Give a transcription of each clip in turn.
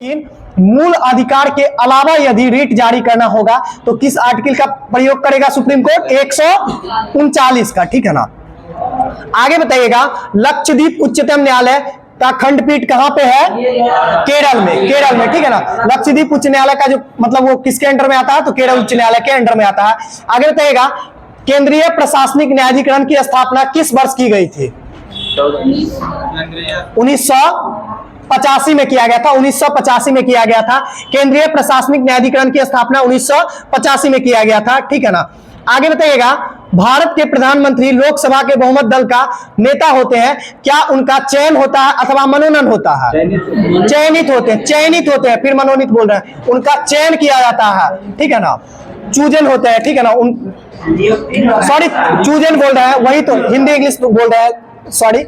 लेकिन मूल अधिकार के अलावा यदि रिट जारी करना होगा तो किस आर्टिकल का प्रयोग करेगा सुप्रीम कोर्ट? 139 का। ठीक है ना। आगे बताइएगा, लक्षद्वीप उच्चतम न्यायालय का खंडपीठ कहां पे है? केरल में। केरल में, ठीक है ना। लक्षद्वीप उच्च न्यायालय का जो मतलब वो किसके अंडर में आता है? तो केरल उच्च न्यायालय के अंडर में आता है। आगे बताइएगा, केंद्रीय प्रशासनिक न्यायाधिकरण की स्थापना किस वर्ष की गई थी? 1985 में किया गया था। 1985 में किया गया था। केंद्रीय प्रशासनिक न्यायाधिकरण की स्थापना 1985 में किया गया था। ठीक है ना। आगे बताइएगा, भारत के प्रधानमंत्री लोकसभा के बहुमत दल का नेता होते हैं, क्या उनका चयन होता है अथवा मनोनयन होता है? चयनित होते हैं। चयनित होते हैं, फिर मनोनीत बोल रहे हैं, उनका चयन किया जाता है। ठीक है ना। चूजन होते हैं। ठीक है ना। सॉरी, चूजन बोल रहे हैं, वही तो हिंदी इंग्लिश बोल रहे हैं, सॉरी।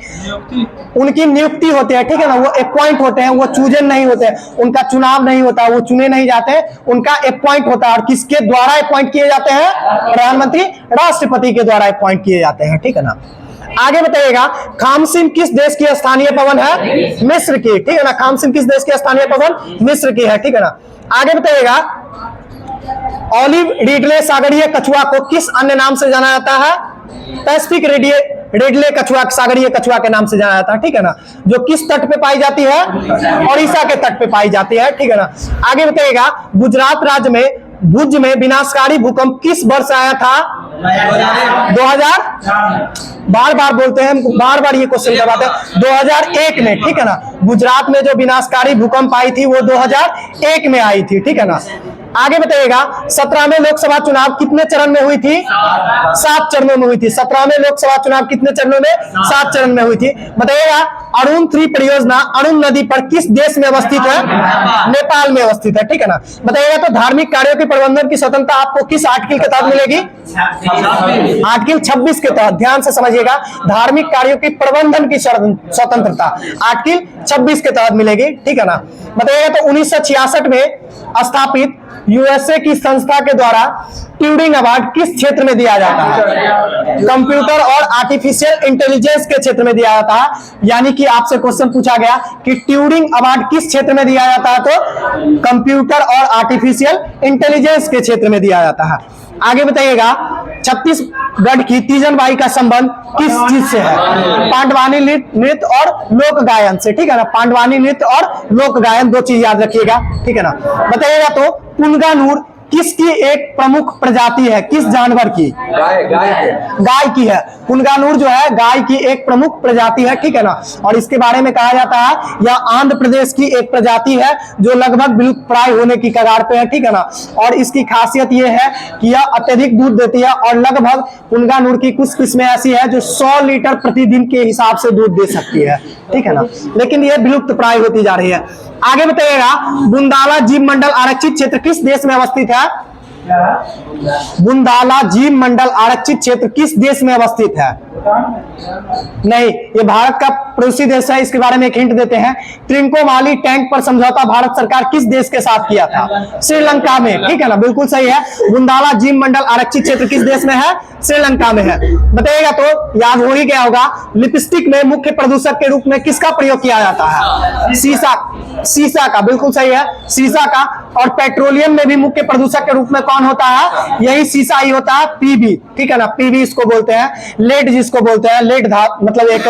उनकी नियुक्ति होती है। ठीक है ना। वो अपॉइंट होते हैं, वो चूजन नहीं होते हैं, उनका चुनाव नहीं होता, वो चुने नहीं जाते हैं, उनका अपॉइंट होता है। और किसके द्वारा अपॉइंट किए जाते हैं? प्रधानमंत्री राष्ट्रपति के द्वारा अपॉइंट किए जाते हैं। ठीक है ना। आगे बताइएगा, खामसिन किस देश की स्थानीय पवन है? मिस्र की। ठीक है ना। खामसिन किस देश की स्थानीय पवन? मिस्र की है। ठीक है ना। आगे बताइएगा, ऑलिव रिडले सागरीय कछुआ को किस अन्य नाम से जाना जाता है? पैसिफिक रेडले कछुआ, सागरीय कछुआ के नाम से जाना जाता है। ठीक है ना। जो किस तट पे पाई जाती है? ओडिशा के तट पे पाई जाती है। ठीक है ना। आगे बताइएगा, गुजरात राज्य में भुज में विनाशकारी भूकंप किस वर्ष आया था? 2000। बार बार बोलते हैं, बार बार ये क्वेश्चन करवाते हैं। 2001 में। ठीक है ना। गुजरात में जो विनाशकारी भूकंप आई थी वो 2001 में आई थी। ठीक है ना। आगे बताइएगा, 17वें लोकसभा चुनाव कितने चरण में हुई थी? 7 चरणों में हुई थी। 17वें लोकसभा चुनाव कितने चरणों में? 7 चरण में हुई थी। बताइएगा, अरुण 3 परियोजना अरुण नदी पर किस देश में अवस्थित है? नेपाल में अवस्थित है। ठीक है ना। बताइएगा, तो धार्मिक कार्यों के प्रबंधन की स्वतंत्रता आपको किस आर्टिकल के तहत मिलेगी? आर्टिकल 26 के तहत। ध्यान से समझिएगा, धार्मिक कार्यों की प्रबंधन की स्वतंत्रता आर्टिकल 26 के तहत मिलेगी। ठीक है ना। बताइएगा, तो 1966 में स्थापित यूएसए की संस्था के द्वारा ट्यूरिंग अवार्ड किस क्षेत्र में दिया जाता है? कंप्यूटर और आर्टिफिशियल इंटेलिजेंस के क्षेत्र में दिया जाता है। यानी कि आपसे क्वेश्चन पूछा गया कि ट्यूरिंग अवार्ड किस क्षेत्र में दिया जाता है? तो कंप्यूटर और आर्टिफिशियल इंटेलिजेंस के क्षेत्र में दिया जाता है। आगे बताइएगा, छत्तीसगढ़ की तीजन बाई का संबंध किस चीज से है? पांडवानी नृत्य और लोक गायन से। ठीक है ना। पांडवानी नृत्य और लोक गायन, 2 चीज याद रखिएगा। ठीक है ना। बताइएगा, तो पुनगानूर किसकी एक प्रमुख प्रजाति है? किस जानवर की? गाय की है। पुनगानूर जो है गाय की एक प्रमुख प्रजाति है। ठीक है ना। और इसके बारे में कहा जाता है यह आंध्र प्रदेश की एक प्रजाति है जो लगभग विलुप्त प्राय होने की कगार पे है। ठीक है ना। और इसकी खासियत यह है कि यह अत्यधिक दूध देती है और लगभग पुनगानूर की कुछ किस्में ऐसी है जो 100 लीटर प्रतिदिन के हिसाब से दूध दे सकती है। ठीक है ना। लेकिन यह विलुप्त प्राय होती जा रही है। आगे बताइएगा, बुंदाला जीव मंडल आरक्षित क्षेत्र किस देश में अवस्थित है? बुंदाला जीव मंडल आरक्षित क्षेत्र किस देश में अवस्थित है? नहीं, ये भारत का पड़ोसी देश है। इसके बारे में एक हिंट देते हैं। त्रिंकोमाली टैंक पर समझौता भारत सरकार किस देश के साथ किया था? श्रीलंका में। ठीक है ना। बिल्कुल सही है। बुंदाला जीव मंडल आरक्षित क्षेत्र किस देश में है? श्रीलंका में है। बताइएगा, तो याद हो ही गया होगा, लिपस्टिक में मुख्य प्रदूषक के रूप में किसका प्रयोग किया जाता है? शीशा का। बिल्कुल सही है, शीशा का। और पेट्रोलियम में भी मुख्य प्रदूषक के रूप में कौन होता है? यही शीशा ही होता है, पीबी। ठीक है ना। पीबी इसको बोलते हैं। लेड जिसको बोलते हैं, लेड मतलब एक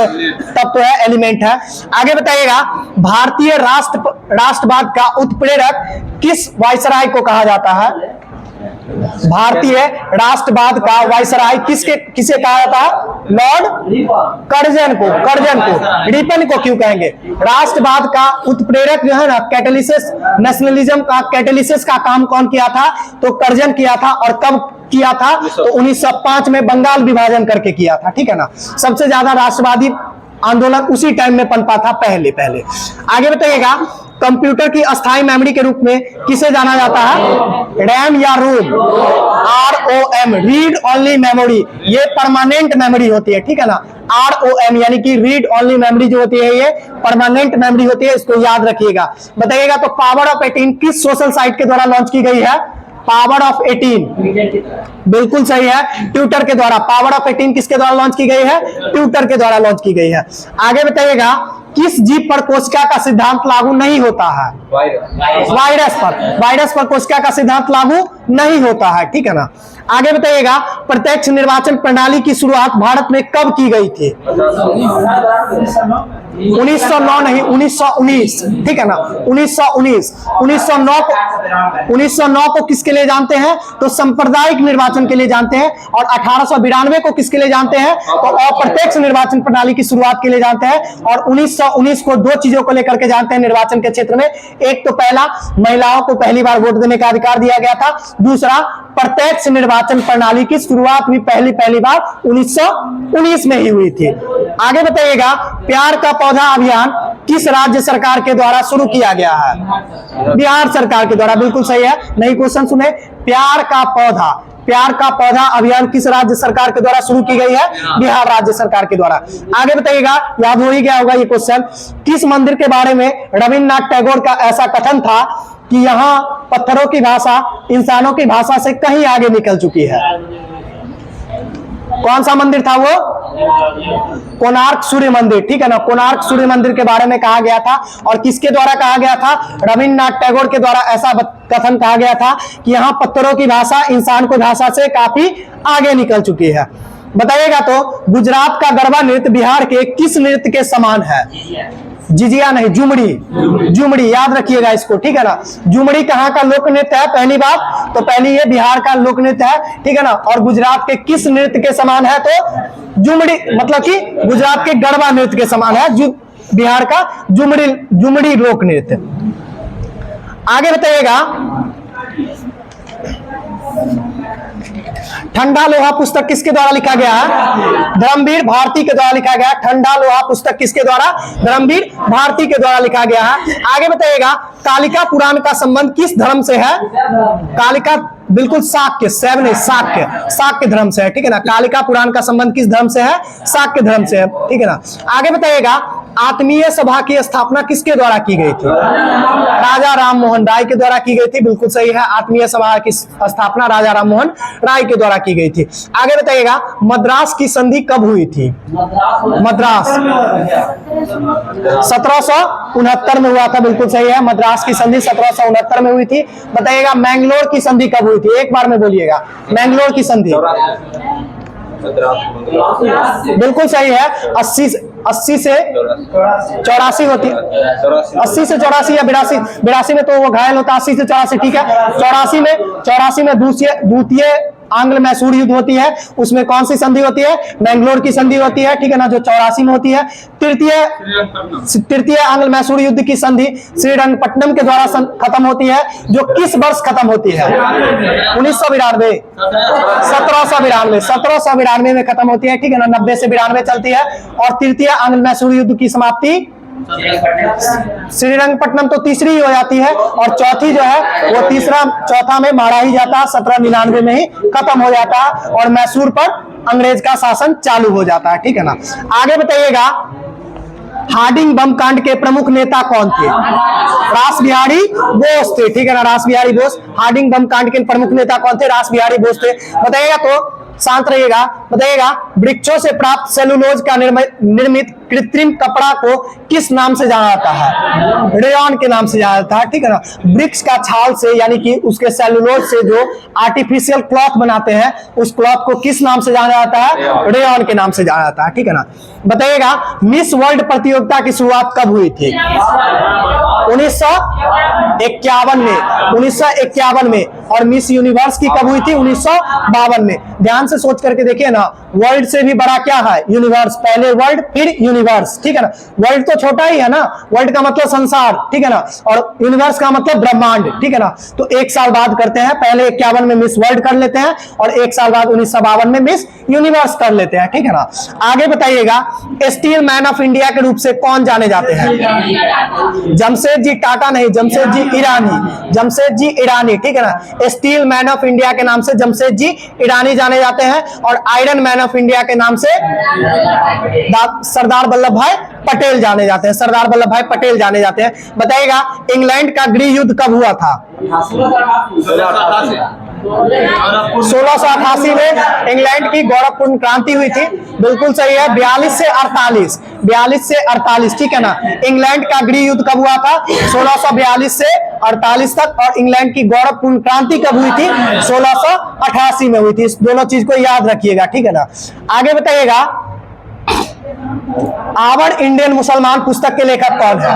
तत्व है, एलिमेंट है। आगे बताइएगा, भारतीय राष्ट्रवाद का उत्प्रेरक किस वायसराय को कहा जाता है? भारतीय राष्ट्रवाद का वायसराय किसे कहा जाता है? लॉर्ड कर्जन को। रिपन को क्यों कहेंगे? राष्ट्रवाद का उत्प्रेरक जो है ना, कैटलिसिस, नेशनलिज्म का कैटलिसिस का काम कौन किया था? तो कर्जन किया था। और कब किया था? तो 1905 में बंगाल विभाजन करके किया था। ठीक है ना। सबसे ज्यादा राष्ट्रवादी आंदोलन उसी टाइम में पनपा था, पहले। आगे बताइएगा, कंप्यूटर की अस्थायी मेमोरी के रूप में किसे जाना जाता है? रैम या रोम? ROM, read only memory. ये परमानेंट मेमोरी होती है। ठीक है ना। ROM यानी कि रीड ओनली मेमोरी जो होती है ये परमानेंट मेमोरी होती है। इसको याद रखिएगा। बताइएगा, तो पावर ऑफ 18 किस सोशल साइट के द्वारा लॉन्च की गई है? पावर ऑफ 18 बिल्कुल सही है, ट्विटर के द्वारा। पावर ऑफ 18 किसके द्वारा लॉन्च की गई है? ट्विटर के द्वारा लॉन्च की गई है। आगे बताइएगा, किस जीव पर कोशिका का सिद्धांत लागू नहीं होता है? वायरस पर कोशिका का सिद्धांत लागू नहीं होता है, ठीक है ना। आगे बताइएगा, प्रत्यक्ष निर्वाचन प्रणाली की शुरुआत भारत में कब की गई थी? 1909 नहीं, 1919, ठीक है ना। 1909 को किसके लिए जानते हैं? तो सांप्रदायिक निर्वाचन के लिए जानते हैं। और 1892 को किसके लिए जानते हैं? तो अप्रत्यक्ष निर्वाचन प्रणाली की शुरुआत के लिए जानते हैं। और 1919 को दो चीजों को लेकर के जानते हैं निर्वाचन के क्षेत्र में। एक तो पहला, महिलाओं को पहली बार वोट देने का अधिकार दिया गया था। दूसरा, प्रत्यक्ष निर्वाचन प्रणाली की शुरुआत भी पहली बार 1919 में ही हुई थी। आगे बताइएगा, प्यार का पौधा अभियान किस राज्य सरकार के द्वारा शुरू किया गया है? बिहार सरकार के द्वारा, बिल्कुल सही है। नई क्वेश्चन सुने, प्यार का पौधा अभियान किस राज्य सरकार के द्वारा शुरू की गई है? बिहार राज्य सरकार के द्वारा। आगे बताइएगा, याद हो ही गया होगा ये क्वेश्चन, किस मंदिर के बारे में रविन्द्रनाथ टैगोर का ऐसा कथन था कि यहाँ पत्थरों की भाषा इंसानों की भाषा से कहीं आगे निकल चुकी है? कौन सा मंदिर था वो? कोणार्क सूर्य मंदिर, ठीक है ना। कोणार्क सूर्य मंदिर के बारे में कहा गया था। और किसके द्वारा कहा गया था? रविन्द्रनाथ टैगोर के द्वारा ऐसा कथन कहा गया था कि यहाँ पत्थरों की भाषा इंसान की भाषा से काफी आगे निकल चुकी है। बताइएगा, तो गुजरात का गरबा नृत्य बिहार के किस नृत्य के समान है? जिजिया नहीं, झुमड़ी, याद रखिएगा इसको, ठीक है ना। झुमड़ी कहाँ का लोक नृत्य है? पहली बात तो पहली ये बिहार का लोक नृत्य है, ठीक है ना। और गुजरात के किस नृत्य के समान है? तो झुमड़ी, मतलब कि गुजरात के गरबा नृत्य के समान है बिहार का झुमड़ी लोक नृत्य। आगे बताइएगा, ठंडा लोहा पुस्तक किसके द्वारा लिखा गया है? धर्मवीर भारती के द्वारा लिखा गया। ठंडा लोहा पुस्तक किसके द्वारा? धर्मवीर भारती के द्वारा लिखा गया है। आगे बताइएगा, कालिका पुराण का संबंध किस धर्म से है? कालिका, बिल्कुल शाक्य धर्म से है, ठीक है ना। कालिका पुराण का संबंध किस धर्म से है? शाक्य धर्म से है, ठीक है ना। आगे बताइएगा, आत्मीय सभा की स्थापना किसके द्वारा की गई थी? राजा राममोहन राय के द्वारा की गई थी, बिल्कुल सही है। आत्मीय सभा की स्थापना राजा राममोहन राय के द्वारा की गई थी। आगे बताइएगा, मद्रास की संधि कब हुई थी? मद्रास 1769 में हुआ था, बिल्कुल सही है। मद्रास की संधि 1769 में हुई थी। बताइएगा, मैंगलोर की संधि कब हुई थी? एक बार में बोलिएगा, मैंगलोर की संधि। बिल्कुल सही है। 80 से 84 होती है। 80 से 84 या 82 में तो वो घायल होता है। 80 से 84, ठीक है। 84 में द्वितीय आंग्ल मैसूर युद्ध होती है, उसमें कौन सी संधि होती है? मैंगलोर की संधि होती है, ठीक है ना, जो 84 में होती है। तृतीय आंग्ल मैसूर युद्ध की संधि श्रीरंगपट्टनम के द्वारा खत्म होती है, जो किस वर्ष खत्म होती है? 1992, 1792 में खत्म होती है, ठीक है ना। 90 से 92 चलती है। और तृतीय आंग्ल मैसूर युद्ध की समाप्ति श्रीरंगपट्टनम तो तीसरी ही हो जाती है। और चौथी जो है वो चौथा में मारा ही जाता है, 1799 में ही खत्म हो जाता है। और मैसूर पर अंग्रेज का शासन चालू हो जाता है, ठीक है ना। आगे बताइएगा, हार्डिंग बम कांड के प्रमुख नेता कौन थे? रासबिहारी बोस थे, ठीक है ना। रासबिहारी बोस। हार्डिंग बम कांड के प्रमुख नेता कौन थे? रासबिहारी बोस थे। बताइएगा, तो शांत रहिएगा। बताइएगा, वृक्षों से प्राप्त सेलुलोज का निर्मित कृत्रिम कपड़ा को किस नाम से जाना जाता है? रेयॉन के नाम से जाना जाता है, ठीक है ना। वृक्ष का छाल से, यानी कि उसके सेलुलोज से जो आर्टिफिशियल क्लॉथ बनाते हैं, उस क्लॉथ को किस नाम से जाना जाता है? रेयॉन के नाम से जाना जाता है, ठीक है ना। बताइएगा, मिस वर्ल्ड प्रतियोगिता की शुरुआत कब हुई थी? 1951 में। और मिस यूनिवर्स की कब हुई थी? 1952 में। ध्यान से सोच करके देखिए ना, वर्ल्ड से भी बड़ा क्या है? यूनिवर्स। पहले वर्ल्ड, फिर यूनिवर्स, ठीक है ना। वर्ल्ड तो छोटा ही है ना, वर्ल्ड का मतलब संसार, ठीक है ना। और यूनिवर्स का मतलब ब्रह्मांड, ठीक है ना। तो एक साल बाद करते हैं, पहले 51 में मिस वर्ल्ड कर लेते हैं और एक साल बाद 1952 में मिस यूनिवर्स कर लेते हैं, ठीक है ना। आगे बताइएगा, स्टील मैन ऑफ इंडिया के रूप से कौन जाने जाते हैं? जमशेदजी टाटा नहीं, जमशेदजी ईरानी, ठीक है ना। स्टील मैन ऑफ इंडिया के नाम से जमशेदजी ईरानी जाने जाते हैं। और आयरन मैन ऑफ इंडिया के नाम से सरदार वल्लभ भाई पटेल जाने जाते हैं। बताइएगा, इंग्लैंड का गृह युद्ध कब हुआ था? 1688 में इंग्लैंड की गौरवपूर्ण क्रांति हुई थी, बिल्कुल सही है। 42 से 48, ठीक है ना। इंग्लैंड का गृह युद्ध कब हुआ था? 1642 से 48 तक। और इंग्लैंड की गौरवपूर्ण क्रांति कब हुई थी? 1688 में हुई थी। इस दोनों चीज को याद रखिएगा, ठीक है ना। आगे बताइएगा, आवर इंडियन मुसलमान पुस्तक के लेखक कौन है?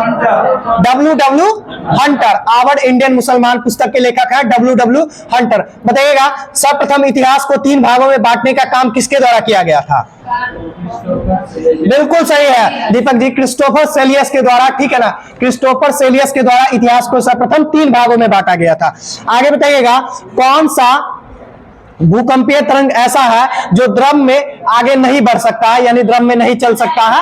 W.W. हंटर। आवर इंडियन मुसलमान पुस्तक के लेखक है W.W. हंटर। बताइएगा, सर्वप्रथम इतिहास को 3 भागों में बांटने का काम किसके द्वारा किया गया था? बिल्कुल सही है दीपक जी, क्रिस्टोफर सेलियस के द्वारा, ठीक है ना। क्रिस्टोफर सेलियस के द्वारा इतिहास को सर्वप्रथम 3 भागों में बांटा गया था। आगे बताइएगा, कौन सा भूकंपीय तरंग ऐसा है जो द्रव में आगे नहीं बढ़ सकता है, यानी द्रव में नहीं चल सकता है?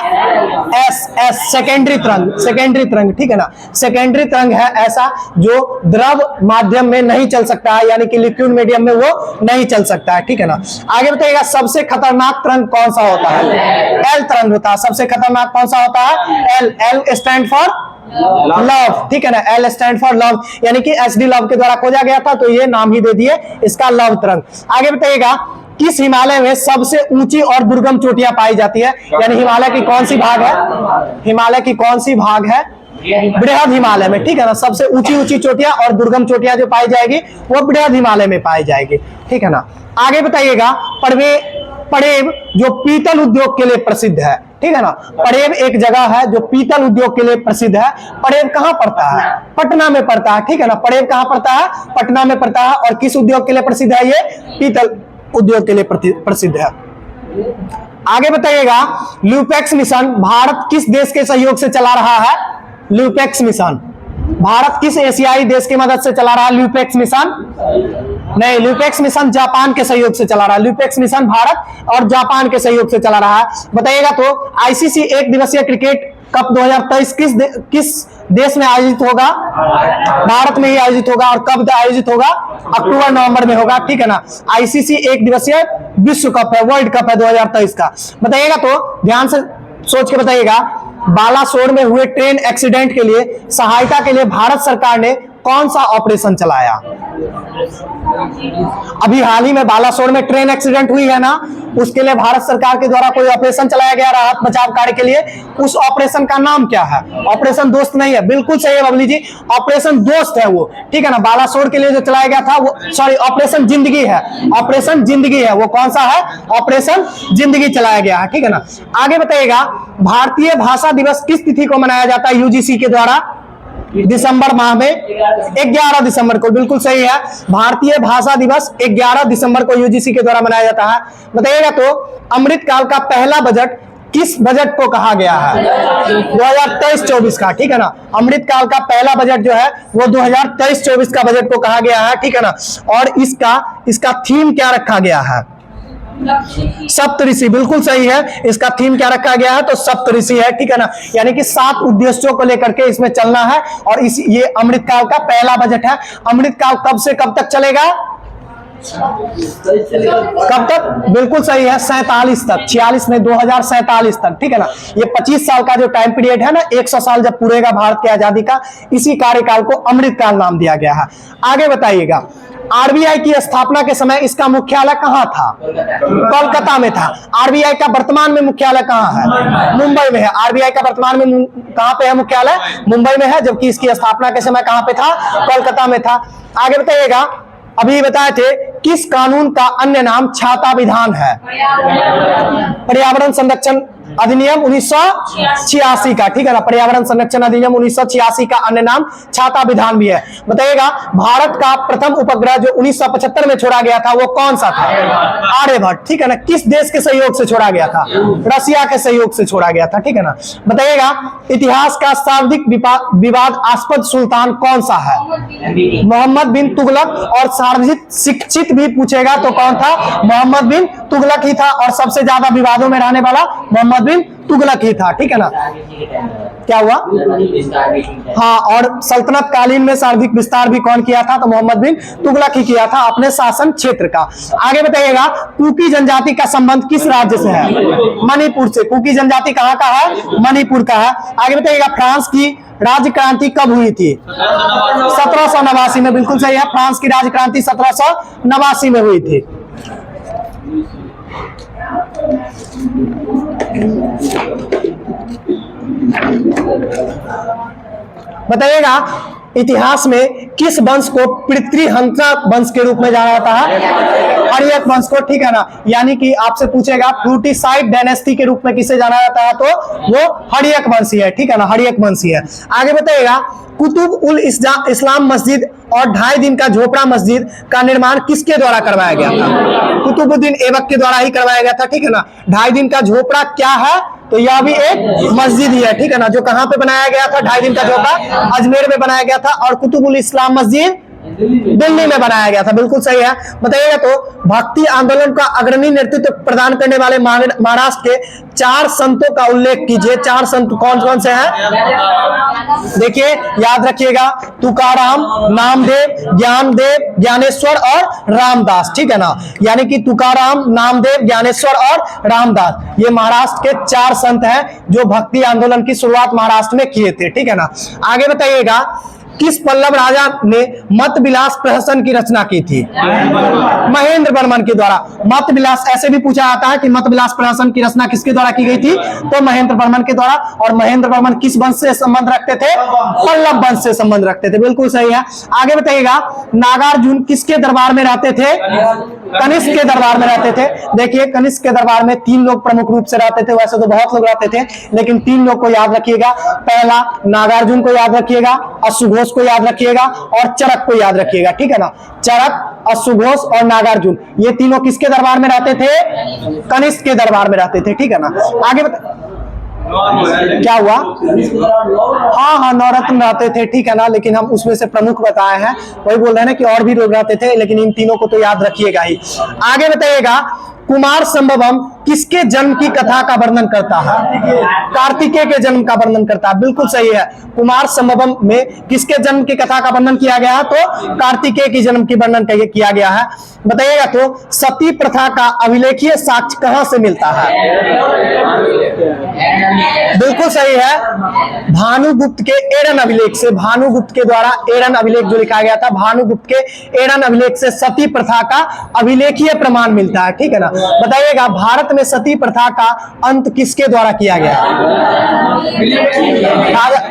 एस सेकेंडरी तरंग, ठीक है ना। सेकेंडरी तरंग है ऐसा जो द्रव माध्यम में नहीं चल सकता है, यानी कि लिक्विड मीडियम में वो नहीं चल सकता है, ठीक है ना। आगे बताइएगा, सबसे खतरनाक तरंग कौन सा होता है? एल तरंग होता है। सबसे खतरनाक कौन सा होता है? एल स्टैंड फॉर लव, ठीक है ना। एल स्टैंड फॉर लव, यानी कि एसडी लव के द्वारा खोजा गया था, तो ये नाम ही दे दिए इसका, लव तरंग। आगे बताइएगा, किस हिमालय में सबसे ऊंची और दुर्गम चोटियां पाई जाती है? यानी हिमालय की कौन सी भाग है? हिमालय की कौन सी भाग है? बृहद हिमालय में, ठीक है ना। सबसे ऊंची चोटियां और दुर्गम चोटियां जो पाई जाएगी वो बृहद हिमालय में पाई जाएगी, ठीक है ना। आगे बताइएगा, पड़ेव जो पीतल उद्योग के लिए प्रसिद्ध है, ठीक है ना। पड़ेव एक जगह है जो पीतल उद्योग के लिए प्रसिद्ध है। पड़ेव कहां पड़ता है? पटना में पड़ता है, ठीक है ना। पड़ेव कहां पड़ता है? पटना में पड़ता है। और किस उद्योग के लिए प्रसिद्ध है? ये पीतल उद्योग के लिए प्रसिद्ध है। आगे बताइएगा, ल्यूपेक्स मिशन भारत किस देश के सहयोग से चला रहा है? ल्यूपेक्स मिशन भारत किस एशियाई देश की मदद से चला रहा है? ल्यूपेक्स मिशन नहीं, ल्यूपेक्स मिशन जापान के सहयोग से चला रहा है। ल्यूपेक्स मिशन भारत और जापान के सहयोग से चला रहा है। बताइएगा, तो आईसीसी एक दिवसीय क्रिकेट कप 2023 किस देश में आयोजित होगा? भारत में ही आयोजित होगा। और कब आयोजित होगा? अक्टूबर नवंबर में होगा, ठीक है ना। आईसीसी एक दिवसीय विश्व कप है, वर्ल्ड कप है 2023 का। बताइएगा, तो ध्यान से सोच के बताइएगा, बालासोर में हुए ट्रेन एक्सीडेंट के लिए सहायता के लिए भारत सरकार ने कौन सा ऑपरेशन चलाया? अभी हाल ही में बालासोर में ट्रेन एक्सीडेंट हुई है ना, उसके लिए भारत सरकार के द्वारा कोई ऑपरेशन चलाया गया राहत बचाव कार्य के लिए। उस ऑपरेशन का नाम क्या है? ऑपरेशन दोस्त नहीं है, बिल्कुल सही है बबली जी, ऑपरेशन दोस्त है वो, ठीक है ना। बालासोर के लिए जो चलाया गया था वो, सॉरी, ऑपरेशन जिंदगी है। ऑपरेशन जिंदगी है, वो कौन सा है? ऑपरेशन जिंदगी चलाया गया है, ठीक है ना। आगे बताइएगा, भारतीय भाषा दिवस किस तिथि को मनाया जाता है यूजीसी के द्वारा? दिसंबर माह में 11 दिसंबर को, बिल्कुल सही है। भारतीय भाषा दिवस 11 दिसंबर को यूजीसी के द्वारा मनाया जाता है। बताइएगा, तो अमृतकाल का पहला बजट किस बजट को कहा गया है? 2023-24 का, ठीक है ना। अमृतकाल का पहला बजट जो है वो 2023-24 का बजट को कहा गया है, ठीक है ना। और इसका थीम क्या रखा गया है? सप्तऋषि, बिल्कुल सही है। इसका थीम क्या रखा गया है? तो सप्तऋषि है, ठीक है ना। यानी कि 7 उद्देश्यों को लेकर के इसमें चलना है। और ये अमृतकाल का पहला बजट है। अमृतकाल कब से कब तक चलेगा? कब तक? बिल्कुल सही है, 47 तक, 46 नहीं, 2047 तक, ठीक है ना। ये 25 साल का जो टाइम पीरियड है ना, 100 साल जब पूरेगा भारत की आजादी का, इसी कार्यकाल को अमृतकाल नाम दिया गया है। आगे बताइएगा, आरबीआई की स्थापना के समय इसका मुख्यालय कहां था? कोलकाता में था। आरबीआई का वर्तमान में मुख्यालय कहां है? मुंबई में है। आरबीआई का वर्तमान में कहां पे है मुख्यालय? मुंबई में है, जबकि इसकी स्थापना के समय कहां पे था? कोलकाता में था। आगे बताइएगा, अभी बताए थे किस कानून का अन्य नाम छाता विधान है? पर्यावरण संरक्षण अधिनियम 1986 का, ठीक है ना। पर्यावरण संरक्षण अधिनियम 1986 का अन्य नाम छाता विधान भी है। बताइएगा, भारत का प्रथम उपग्रह जो 1975 में छोड़ा गया था वो कौन सा था? आर्यभट्ट, ठीक है ना। किस देश के सहयोग से छोड़ा गया था? रसिया के सहयोग से छोड़ा गया था, ठीक है ना। बताइएगा, इतिहास का सर्वाधिक विवादास्पद सुल्तान कौन सा है? मोहम्मद बिन तुगलक। और सार्वजनिक शिक्षित भी पूछेगा तो कौन था? मोहम्मद बिन तुगलक ही था। और सबसे ज्यादा विवादों में रहने वाला मोहम्मद मोहम्मद बिन तुगलक ही था, ठीक है ना। क्या हुआ? हाँ, और सल्तनत कालीन में सार्वधिक विस्तार भी कौन किया था? तो मोहम्मद बिन तुगलक ही किया था अपने शासन क्षेत्र का। आगे बताइएगा, कुकी जनजाति का संबंध किस राज्य से है? मणिपुर से। कुकी जनजाति कहाँ का है? मणिपुर का है। आगे बताइएगा, फ्रांस की राज्य क्रांति कब हुई थी? 1789 में। बिल्कुल सही है, फ्रांस की राज्य क्रांति 1789 में हुई थी। बताइएगा, इतिहास में किस वंश को पृथ्वीहंसा वंश के रूप में जाना जाता है? हर्यक वंश को, ठीक है ना। यानी कि आपसे पूछेगा फ्रूटिसाइड डायनेस्टी के रूप में किसे जाना जाता है, तो वो हर्यक वंशी है, ठीक है ना, हर्यक वंशी है। आगे बताइएगा, कुतुब उल इस्लाम मस्जिद और 2.5 दिन का झोपड़ा मस्जिद का निर्माण किसके द्वारा करवाया गया था? कुतुबुद्दीन ऐबक के द्वारा ही करवाया गया था, ठीक है ना। 2.5 दिन का झोपड़ा क्या है? तो यह भी एक मस्जिद ही है, ठीक है ना, जो कहां पे बनाया गया था? 2.5 दिन का झोपड़ा अजमेर में बनाया गया था, और कुतुब उल इस्लाम मस्जिद दिल्ली में बनाया गया था। बिल्कुल सही है। बताइएगा, तो भक्ति आंदोलन का अग्रणी नेतृत्व प्रदान करने वाले महाराष्ट्र के 4 संतों का उल्लेख कीजिए। 4 संत कौन कौन से हैं? देखिए, याद रखिएगा, तुकाराम, नामदेव, ज्ञानदेव, ज्ञानेश्वर और रामदास, ठीक है ना। यानी कि तुकाराम, नामदेव, ज्ञानेश्वर और रामदास, ये महाराष्ट्र के 4 संत हैं जो भक्ति आंदोलन की शुरुआत महाराष्ट्र में किए थे, ठीक है ना। आगे बताइएगा, किस पल्लव राजा ने मत विलास प्रहसन की रचना की थी? महेंद्र वर्मन के द्वारा। मत विलास ऐसे भी पूछा जाता है कि मत विलास प्रहसन की रचना किसके द्वारा की गई थी? तो महेंद्र वर्मन के द्वारा। और महेंद्र वर्मन किस वंश से संबंध रखते थे? पल्लव वंश से संबंध रखते थे। बिल्कुल सही है। आगे बताइएगा, नागार्जुन किसके दरबार में रहते थे? कनिष्क के दरबार में रहते थे। देखिए, कनिष्क के दरबार में 3 लोग प्रमुख रूप से रहते थे, वैसे तो बहुत लोग रहते थे, लेकिन 3 लोग को याद रखिएगा। पहला नागार्जुन को याद रखिएगा, अश्वघोष को याद रखिएगा और चरक को याद रखिएगा, ठीक है ना। चरक, अश्वघोष और नागार्जुन, ये तीनों किसके दरबार में रहते थे? कनिष्क के दरबार में रहते थे, ठीक है ना। आगे क्या हुआ? हाँ, नवरत्न रहते थे, ठीक है ना, लेकिन हम उसमें से प्रमुख बताए हैं। वही बोल रहे हैं ना कि और भी लोग रहते थे, लेकिन इन तीनों को तो याद रखिएगा ही। आगे बताइएगा, कुमार संभवम किसके जन्म की कथा का वर्णन करता है? कार्तिकेय के जन्म का वर्णन करता है। बिल्कुल सही है। कुमार संभवम में किसके जन्म की कथा का वर्णन किया गया है? तो कार्तिकेय के जन्म की वर्णन किया गया है। बताइएगा, तो सती प्रथा का अभिलेखीय साक्ष्य कहां से मिलता है? बिल्कुल सही है, भानुगुप्त के एरन अभिलेख से। भानुगुप्त के द्वारा एरन अभिलेख जो लिखा गया था, भानुगुप्त के एरन अभिलेख से सती प्रथा का अभिलेखीय प्रमाण मिलता है, ठीक है ना। बताइएगा, भारत में सती प्रथा का अंत किसके द्वारा किया गया?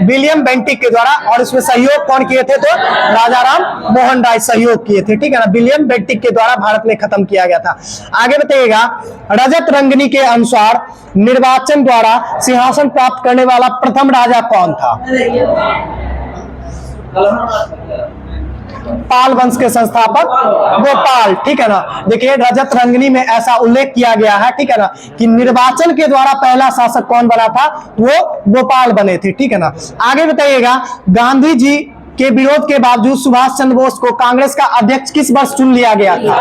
विलियम बेंटिक के द्वारा। और इसमें सहयोग कौन किए थे? तो राजा राम मोहन राय सहयोग किए थे, ठीक है ना। विलियम बेंटिक के द्वारा भारत में खत्म किया गया था। आगे बताइएगा, रजत रंगनी के अनुसार निर्वाचन द्वारा सिंहासन प्राप्त करने वाला प्रथम राजा कौन था? पाल वंश के संस्थापक गोपाल, ठीक है ना। देखिए, रजत रंगनी में ऐसा उल्लेख किया गया है, ठीक है ना, कि निर्वाचन के द्वारा पहला शासक कौन बना था? वो गोपाल बने थे, ठीक है ना। आगे बताइएगा, गांधी जी के विरोध के बावजूद सुभाष चंद्र बोस को कांग्रेस का अध्यक्ष किस वर्ष चुन लिया गया था?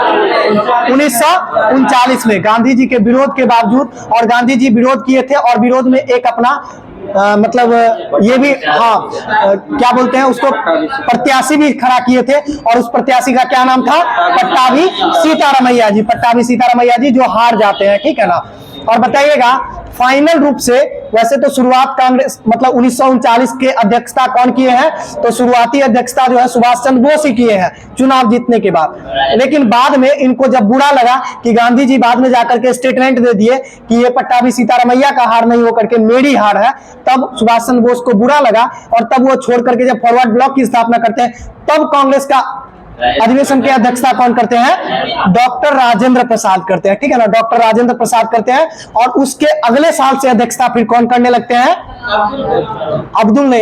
1939 में। गांधी जी के विरोध के बावजूद, और गांधी जी विरोध किए थे और विरोध में एक अपना मतलब ये भी, हाँ, क्या बोलते हैं उसको, प्रत्याशी भी खड़ा किए थे। और उस प्रत्याशी का क्या नाम था? पट्टाभी सीतारामैया जी। पट्टाभी सीतारामैया जी जो हार जाते हैं, ठीक है ना। और बताइएगा, फाइनल रूप से, वैसे तो शुरुआत कांग्रेस मतलब 1939 के अध्यक्षता कौन किए हैं? तो शुरुआती अध्यक्षता जो है सुभाष चंद्र बोस ही किए हैं चुनाव जीतने के बाद। लेकिन बाद में इनको जब बुरा लगा कि गांधी जी बाद में जाकर के स्टेटमेंट दे दिए कि ये पट्टाभी सीतारामैया का हार नहीं होकर के मेरी हार है, तब सुभाष चंद्र बोस को बुरा लगा और तब वो छोड़ करके जब फॉरवर्ड ब्लॉक की स्थापना करते हैं, तब कांग्रेस का अधिवेशन की अध्यक्षता कौन करते हैं? डॉक्टर राजेंद्र प्रसाद करते हैं, ठीक है ना। डॉक्टर राजेंद्र प्रसाद करते हैं। और उसके अगले साल से अध्यक्षता फिर कौन करने लगते हैं?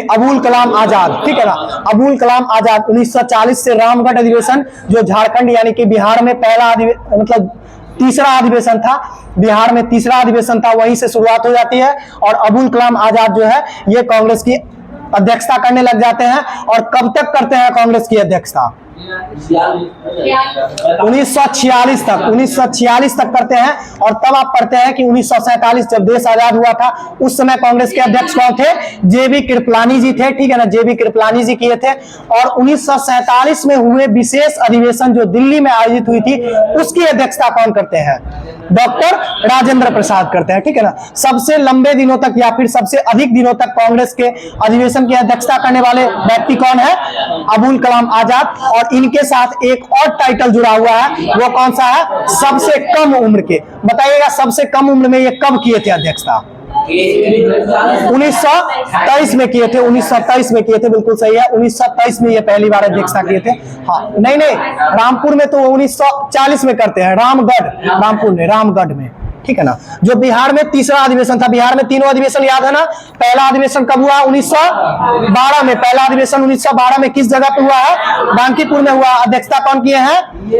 अबुल कलाम आजाद, ठीक है ना। अबुल कलाम आजाद 1940 से रामगढ़ अधिवेशन, जो झारखंड यानी कि बिहार में पहला मतलब तीसरा अधिवेशन था, बिहार में तीसरा अधिवेशन था, वहीं से शुरुआत हो जाती है। और अबुल कलाम आजाद जो है ये कांग्रेस की अध्यक्षता करने लग जाते हैं। और कब तक करते हैं कांग्रेस की अध्यक्षता? 1946 तक, 1946 तक करते हैं। और तब आप पढ़ते हैं कि 1947 जब देश आजाद हुआ था उस समय कांग्रेस के अध्यक्ष कौन थे? जेबी कृपलानी जी थे, ठीक है ना, जेबी कृपलानी जी किए थे। और 1947 में हुए विशेष अधिवेशन जो दिल्ली में आयोजित हुई थी उसकी अध्यक्षता कौन करते हैं? डॉक्टर राजेंद्र प्रसाद करते हैं, ठीक है ना। सबसे लंबे दिनों तक या फिर सबसे अधिक दिनों तक कांग्रेस के अधिवेशन की अध्यक्षता करने वाले व्यक्ति कौन है? अबुल कलाम आजाद। और इनके साथ एक और टाइटल जुड़ा हुआ है, वो कौन सा है? सबसे कम उम्र के। बताइएगा सबसे कम उम्र में ये कब किए थे अध्यक्षता? 1923 में किए थे, 1923 में किए थे, बिल्कुल सही है। 1923 में ये पहली बार अध्यक्षता किए थे। हाँ, नहीं, रामपुर में तो 1940 में करते हैं, रामपुर में, रामगढ़ में, ठीक है ना। जो बिहार में तीसरा अधिवेशन था, बिहार में तीनों अधिवेशन याद है ना। पहला अधिवेशन कब हुआ? 1912 में। पहला अधिवेशन 1912 में किस जगह पे हुआ है? बांकीपुर में हुआ। अध्यक्षता कौन किए हैं?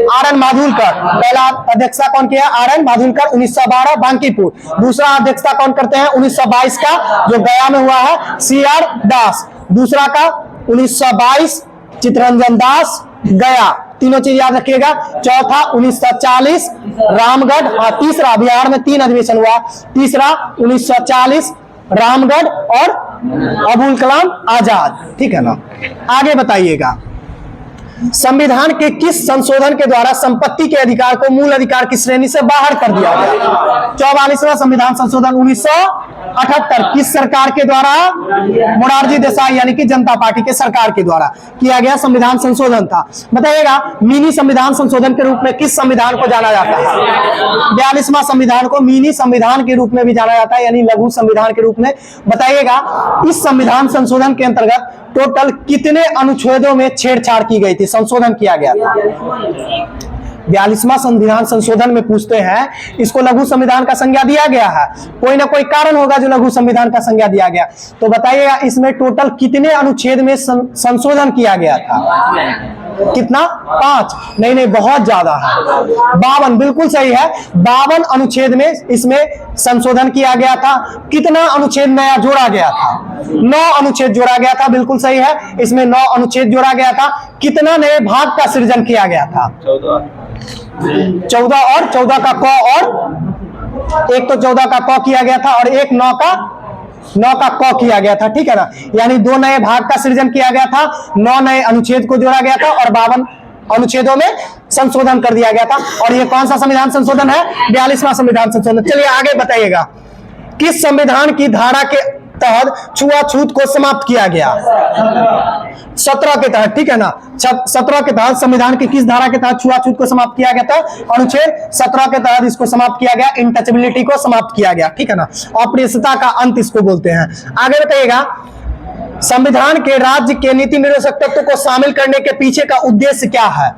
R N Mudholkar. पहला अध्यक्षता कौन किया? R N Mudholkar, 1912 Bankipur. दूसरा अध्यक्षता कौन करते हैं? 1922 का जो गया में हुआ है, CR दास। दूसरा का 1922 चित्तरंजन दास, गया। तीनों चीज याद रखिएगा। चौथा 1940 रामगढ़। और तीसरा, बिहार में 3 अधिवेशन हुआ, तीसरा 1940 रामगढ़ और अबुल कलाम आजाद, ठीक है ना। आगे बताइएगा, संविधान के किस संशोधन के द्वारा संपत्ति के अधिकार को मूल अधिकार की श्रेणी से बाहर कर दिया गया? 44वां संविधान संशोधन 1978 किस सरकार के द्वारा? मोरारजी देसाई यानी कि जनता पार्टी के सरकार के द्वारा किया गया संविधान संशोधन था। बताइएगा मिनी संविधान संशोधन के रूप में किस संविधान को जाना जाता है? 42वां संविधान को मिनी संविधान के रूप में भी जाना जाता है, यानी लघु संविधान के रूप में। बताइएगा इस संविधान संशोधन के अंतर्गत टोटल कितने अनुच्छेदों में छेड़छाड़ की गई थी, संशोधन किया गया था? 42वां संविधान संशोधन में पूछते हैं, इसको लघु संविधान का संज्ञा दिया गया है, कोई ना कोई कारण होगा जो लघु संविधान का संज्ञा दिया गया। तो बताइएगा इसमें टोटल कितने अनुच्छेद में संशोधन किया गया था? कितना? 5? नहीं, बहुत ज्यादा है, 52, बिल्कुल सही है। 52 अनुच्छेद में इसमें संशोधन किया गया था। कितना अनुच्छेद नया जोड़ा गया था? 9 अनुच्छेद जोड़ा गया था, बिल्कुल सही है। इसमें 9 अनुच्छेद जोड़ा गया था। कितना नए भाग का सृजन किया गया था? 14 और 14 का क, और एक तो 14 का क किया गया था और एक 9 का क किया गया था, ठीक है ना। यानी 2 नए भाग का सृजन किया गया था, 9 नए अनुच्छेद को जोड़ा गया था और 52 अनुच्छेदों में संशोधन कर दिया गया था। और ये कौन सा संविधान संशोधन है? 42वां संविधान संशोधन। चलिए आगे बताइएगा, किस संविधान की धारा के तहत छुआछूत को समाप्त किया गया? 17 के तहत, ठीक है ना। 17 के तहत संविधान की किस धारा के तहत छुआछूत को समाप्त किया गया था? अनुच्छेद 17 के तहत इसको समाप्त किया गया, इनटचेबिलिटी को समाप्त किया गया, ठीक है ना। अप्रियता का अंत इसको बोलते हैं। आगे बताइएगा, संविधान के राज्य के नीति निर्देशक तत्व को शामिल करने के पीछे का उद्देश्य क्या है?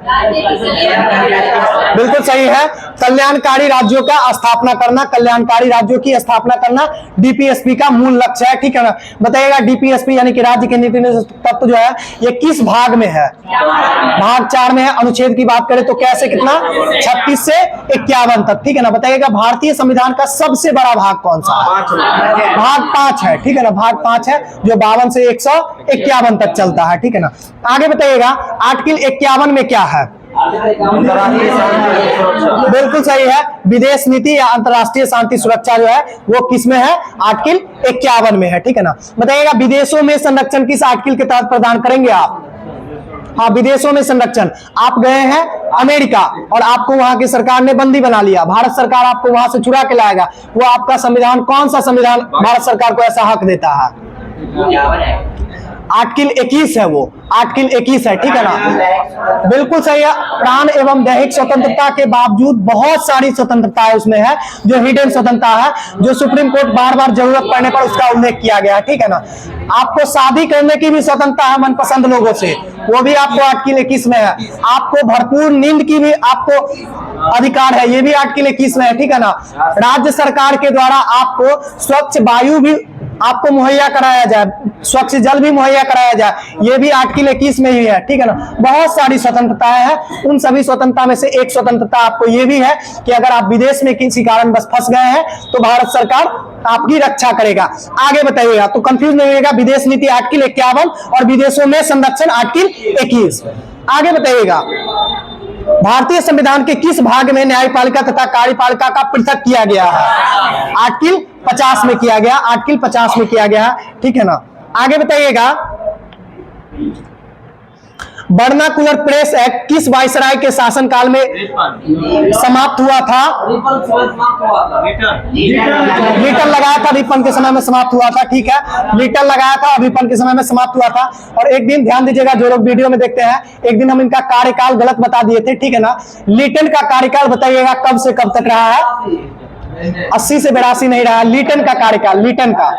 बिल्कुल सही है, कल्याणकारी राज्यों का स्थापना करना, कल्याणकारी राज्यों की स्थापना करना डीपीएसपी का मूल लक्ष्य है, ठीक है ना। बताइएगा डीपीएसपी यानी कि राज्य के नीति निर्देशक तत्व जो है ये किस भाग में है? भाग 4 में है। अनुच्छेद की बात करें तो कैसे, कितना? 36 से 51 तक, ठीक है ना। बताइएगा भारतीय संविधान का सबसे बड़ा भाग कौन सा है? भाग 5 है, ठीक है ना। भाग 5 है जो 52 से 151 तक चलता है, ठीक है ना। आगे बताइएगा आर्टिकल 51 में क्या है? बिल्कुल सही है, विदेश नीति या अंतरराष्ट्रीय शांति सुरक्षा जो है वो किस में है? आर्टिकल 51 में है, ठीक है ना। बताइएगा विदेशों में संरक्षण किस आर्टिकल के तहत प्रदान करेंगे आप? हाँ, विदेशों में संरक्षण। आप गए हैं अमेरिका और आपको वहां की सरकार ने बंदी बना लिया, भारत सरकार आपको वहां से चुरा के लाएगा, वो आपका संविधान, कौन सा संविधान भारत सरकार को ऐसा हक देता है? आर्टिकल 21 है, वो आर्टिकल 21 है, ठीक है ना। बिल्कुल सही है। प्राण एवं दैहिक स्वतंत्रता के बावजूद बहुत सारी स्वतंत्रता है उसमें है जो हिडन स्वतंत्रता है, जो सुप्रीम कोर्ट बार बार जरूरत पड़ने पर उसका उल्लेख किया गया है, ठीक है ना। आपको शादी करने की भी स्वतंत्रता है मनपसंद लोगों से, वो भी आपको आर्टिकल 21 में है। आपको भरपूर नींद की भी आपको अधिकार है, ये भी आर्टिकल 21 में है, ठीक है ना। राज्य सरकार के द्वारा आपको स्वच्छ वायु भी आपको मुहैया कराया जाए, स्वच्छ जल भी मुहैया कराया जाए, ये भी आर्टिकल 21 में ही है, ठीक है ना। बहुत सारी स्वतंत्रताएं हैं, उन सभी स्वतंत्रता में से एक स्वतंत्रता आपको ये भी है कि अगर आप विदेश में किसी कारण बस फंस गए हैं तो भारत सरकार आपकी रक्षा करेगा। आगे बताइएगा, तो कंफ्यूज नहीं होगा, विदेश नीति आर्टिकल 51 और विदेशों में संरक्षण आर्टिकल 21। आगे बताइएगा, भारतीय संविधान के किस भाग में न्यायपालिका तथा कार्यपालिका का पृथक किया गया है? आर्टिकल 50 में किया गया, आर्टिकल 50 में किया गया, ठीक है ना। आगे बताइएगा, वर्नाकुलर प्रेस एक्ट किस वायसराय के शासनकाल में समाप्त हुआ था? लिटन लगाया था, रिपन के समय में समाप्त हुआ था, ठीक है, लिटन लगाया था और रिपन के समय में समाप्त हुआ था। और एक दिन ध्यान दीजिएगा, जो लोग वीडियो में देखते हैं, एक दिन हम इनका कार्यकाल गलत बता दिए थे, ठीक है ना। लिटन का कार्यकाल बताइएगा कब से कब तक रहा है? 80 से 82 नहीं रहा, लिटन का कार्यकाल, लिटन का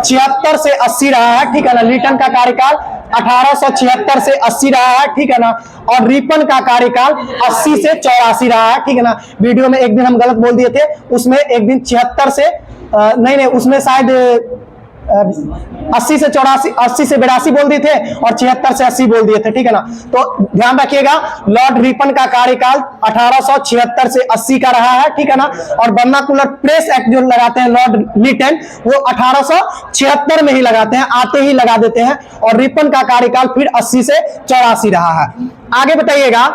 76 से 80 रहा है, ठीक है ना। लिटन का कार्यकाल 1876 से 80 रहा है, ठीक है ना। और रिपन का कार्यकाल 80 से 84 रहा है, ठीक है ना। वीडियो में एक दिन हम गलत बोल दिए थे, उसमें एक दिन 76 से नहीं, उसमें शायद 80 से 84, 80 से 82 बोल दिए थे और 76 से 80 बोल दिए थे, ठीक है ना। तो ध्यान रखिएगा, लॉर्ड रिपन का कार्यकाल 1876 से 80 का रहा है, ठीक है ना। और वर्नाकुलर प्रेस एक्ट जो लगाते हैं लॉर्ड लिटन, वो 1876 में ही लगाते हैं, आते ही लगा देते हैं। और रिपन का कार्यकाल फिर 80 से 84 रहा है। आगे बताइएगा,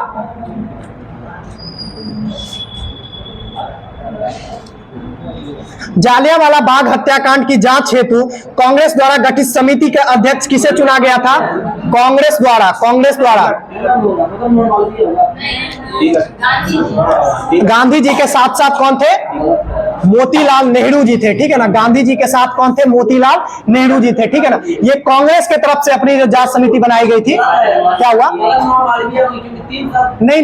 जालियांवाला बाग हत्याकांड की जांच हेतु कांग्रेस द्वारा गठित समिति के अध्यक्ष किसे चुना गया था? कांग्रेस द्वारा, कांग्रेस द्वारा गांधी जी के साथ साथ कौन थे? मोतीलाल नेहरू जी थे, ठीक है ना। गांधी जी के साथ कौन थे? मोतीलाल नेहरू जी थे, ठीक है ना। ये कांग्रेस के तरफ से अपनी जो जांच समिति बनाई गई थी, क्या हुआ? नहीं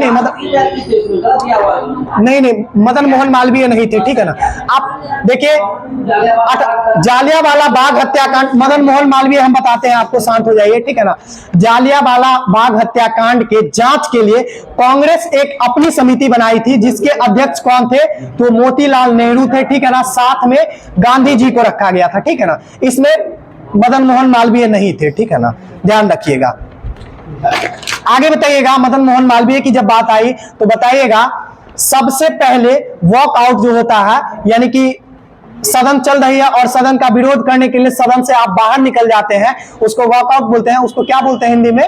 नहीं, मदन मोहन मालवीय नहीं थे, ठीक है ना। आप देखिए, जालियांवाला बाग हत्याकांड, मदन मोहन मालवीय हम बताते हैं आपको, शांत हो जाइए, ठीक है ना। जालियांवाला बाग हत्याकांड के जांच के लिए कांग्रेस एक अपनी समिति बनाई थी, जिसके अध्यक्ष कौन थे? तो मोतीलाल नेहरू थे, ठीक है ना। साथ में गांधी जी को रखा गया था, ठीक है ना। इसमें मदन मोहन मालवीय नहीं थे, ठीक है ना, ध्यान रखिएगा। आगे बताइएगा, मदन मोहन मालवीय की जब बात आई तो बताइएगा, सबसे पहले वॉकआउट जो होता है, यानी कि सदन चल रही है और सदन का विरोध करने के लिए सदन से आप बाहर निकल जाते हैं, उसको वॉकआउट बोलते हैं। उसको क्या बोलते हैं हिंदी में?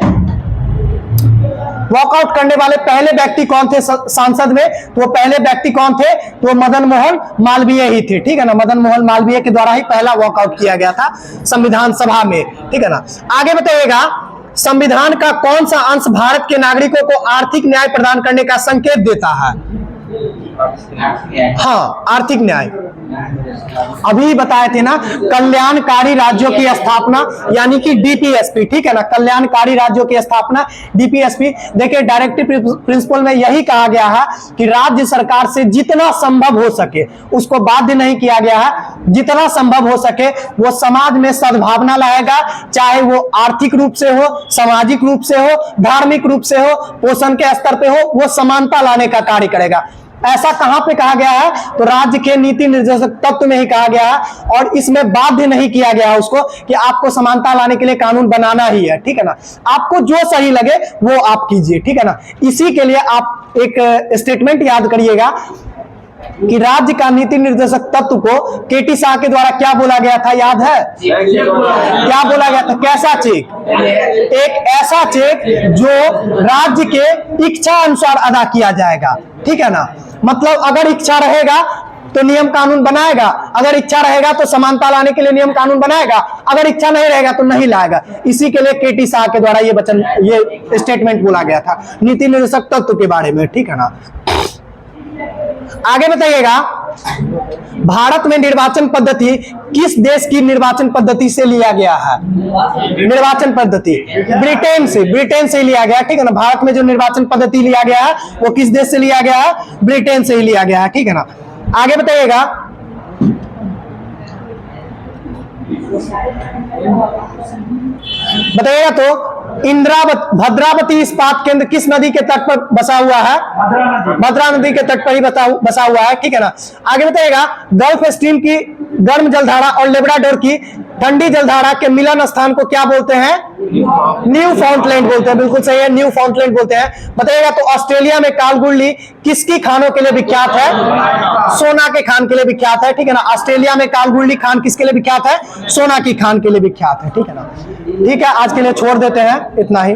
वॉकआउट करने वाले पहले व्यक्ति कौन थे सांसद में? तो वो पहले व्यक्ति कौन थे? तो मदन मोहन मालवीय ही थे, ठीक है ना। मदन मोहन मालवीय के द्वारा ही पहला वॉकआउट किया गया था संविधान सभा में, ठीक है ना। आगे बताइएगा, संविधान का कौन सा अंश भारत के नागरिकों को आर्थिक न्याय प्रदान करने का संकेत देता है? हाँ, आर्थिक न्याय। अभी बताए थे ना, कल्याणकारी राज्यों की स्थापना, यानी कि डीपीएसपी, ठीक है ना। कल्याणकारी राज्यों की स्थापना, डीपीएसपी। देखिए, डायरेक्टिव प्रिंसिपल में यही कहा गया है कि राज्य सरकार से जितना संभव हो सके, उसको बाध्य नहीं किया गया है, जितना संभव हो सके वो समाज में सद्भावना लाएगा, चाहे वो आर्थिक रूप से हो, सामाजिक रूप से हो, धार्मिक रूप से हो, पोषण के स्तर पे हो, वो समानता लाने का कार्य करेगा। ऐसा कहां पे कहा गया है? तो राज्य के नीति निर्देशक तत्व में ही कहा गया है। और इसमें बाध्य नहीं किया गया है उसको कि आपको समानता लाने के लिए कानून बनाना ही है, ठीक है ना। आपको जो सही लगे वो आप कीजिए, ठीक है ना। इसी के लिए आप एक स्टेटमेंट याद करिएगा कि राज्य का नीति निर्देशक तत्व को केटी शाह के द्वारा क्या बोला गया था, याद है? क्या बोला गया था? कैसा चेक? एक ऐसा चेक जो राज्य के इच्छा अनुसार अदा किया जाएगा, ठीक है ना। मतलब अगर इच्छा रहेगा तो नियम कानून बनाएगा, अगर इच्छा रहेगा तो समानता लाने के लिए नियम कानून बनाएगा, अगर इच्छा नहीं रहेगा तो नहीं लाएगा। इसी के लिए केटी शाह के द्वारा ये स्टेटमेंट बोला गया था नीति निर्देशक तत्व के बारे में, ठीक है ना। आगे बताइएगा, भारत में निर्वाचन पद्धति किस देश की निर्वाचन पद्धति से लिया गया है? निर्वाचन पद्धति ब्रिटेन से लिया गया, ठीक है ना। भारत में जो निर्वाचन पद्धति लिया गया है वो किस देश से लिया गया है? ब्रिटेन से ही लिया गया है, ठीक है ना। आगे बताइएगा, तो भद्रावती इस्पात केंद्र किस नदी के तट पर बसा हुआ है? भद्रा नदी के तट पर ही बसा हुआ है, ठीक है ना। आगे बताइएगा, गर्म जलधारा और लेब्राडोर की ठंडी जलधारा के मिलन स्थान को क्या बोलते हैं? न्यू फाउंडलैंड बोलते हैं। बिल्कुल सही है, न्यू फाउंडलैंड बोलते हैं। बताइएगा तो ऑस्ट्रेलिया में कालगुल्ली किसकी खानों के लिए विख्यात है? सोना के खान के लिए विख्यात है, ठीक है ना। ऑस्ट्रेलिया में कालगुल्ली खान किसके लिए विख्यात है? सोना की खान के लिए विख्यात है, ठीक है ना। ठीक है, आज के लिए छोड़ देते हैं, इतना ही।